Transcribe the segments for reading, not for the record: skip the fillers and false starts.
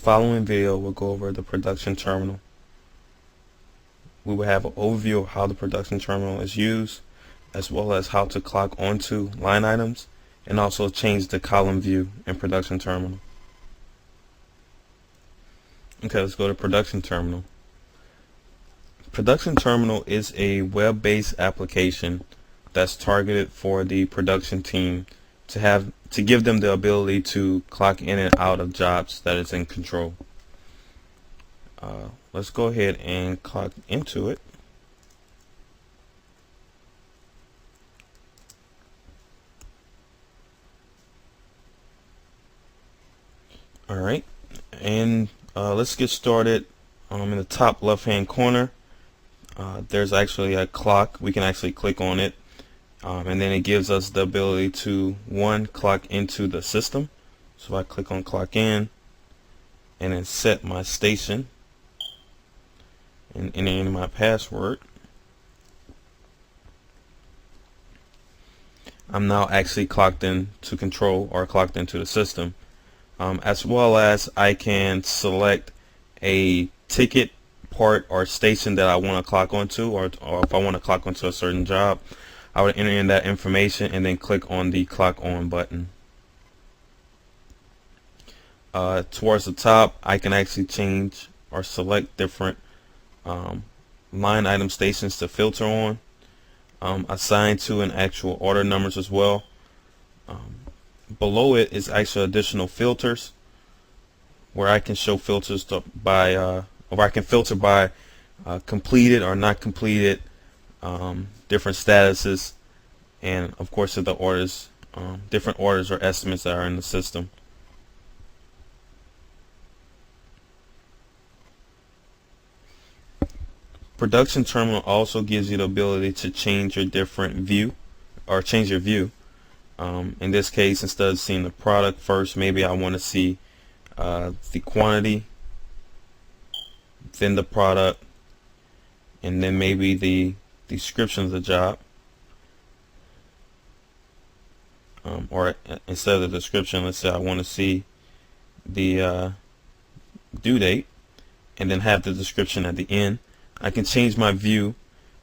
following video, we'll go over the production terminal. We will have an overview of how the production terminal is used, as well as how to clock onto line items, and also change the column view in production terminal. Okay, let's go to production terminal. Production terminal is a web-based application that's targeted for the production team to give them the ability to clock in and out of jobs that is in control. Let's go ahead and clock into it. Alright, and let's get started. In the top left hand corner, there's actually a clock. We can actually click on it, and then it gives us the ability to clock into the system. So I click on clock in and then set my station and enter in my password. I'm now actually clocked in to control, or clocked into the system, as well as I can select a ticket part or station that I want to clock onto, or if I want to clock onto a certain job, I would enter in that information and then click on the clock on button. Towards the top, I can actually change or select different line item stations to filter on, assign to an actual order numbers as well. Below it is actually additional filters, where I can show filters by or I can filter by completed or not completed, different statuses, and of course the orders, different orders or estimates that are in the system. Production terminal also gives you the ability to change your different view, or change your view. In this case, instead of seeing the product first, maybe I want to see the quantity, then the product, and then maybe the description of the job, or instead of the description, let's say I want to see the due date and then have the description at the end. I can change my view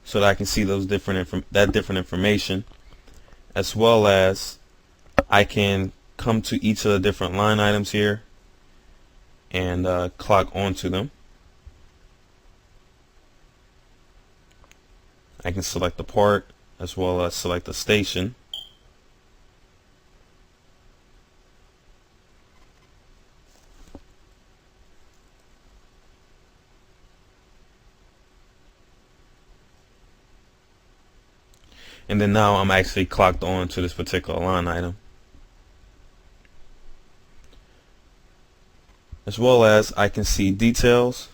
so that I can see those different information, as well as I can come to each of the different line items here and clock onto them. I can select the part as well as select the station. And then now I'm actually clocked on to this particular line item. As well as I can see details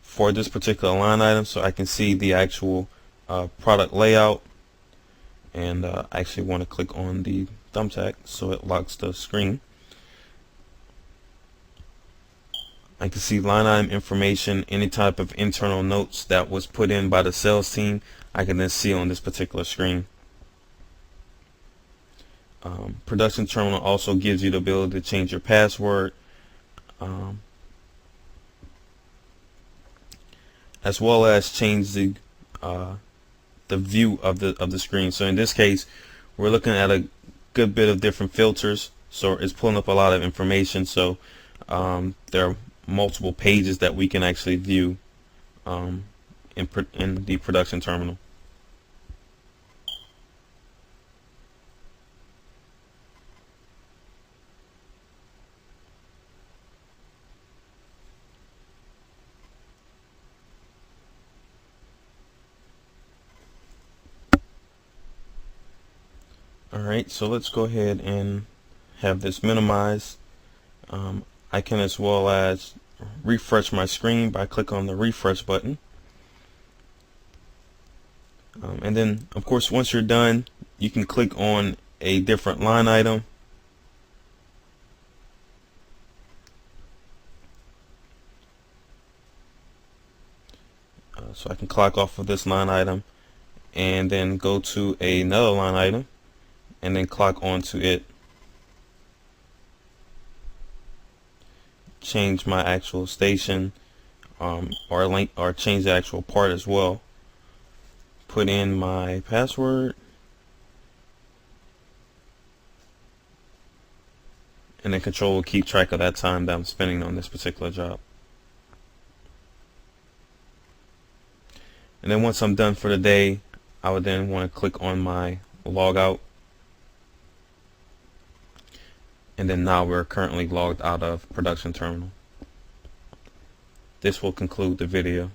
for this particular line item, so I can see the actual product layout, and I actually want to click on the thumbtack so it locks the screen. I can see line item information, any type of internal notes that was put in by the sales team, I can then see on this particular screen. Production terminal also gives you the ability to change your password, as well as change the view of the screen. So in this case, we're looking at a good bit of different filters, so it's pulling up a lot of information. So there are multiple pages that we can actually view in the production terminal. Alright, so let's go ahead and have this minimized. I can as well as refresh my screen by clicking on the refresh button. And then of course, once you're done, you can click on a different line item. So I can clock off of this line item and then go to another line item and then clock onto it. change my actual station, or link, or change the actual part as well. Put in my password, and then Control will keep track of that time that I'm spending on this particular job. And then once I'm done for the day, I would then want to click on my log out. And then now we're currently logged out of production terminal. This will conclude the video.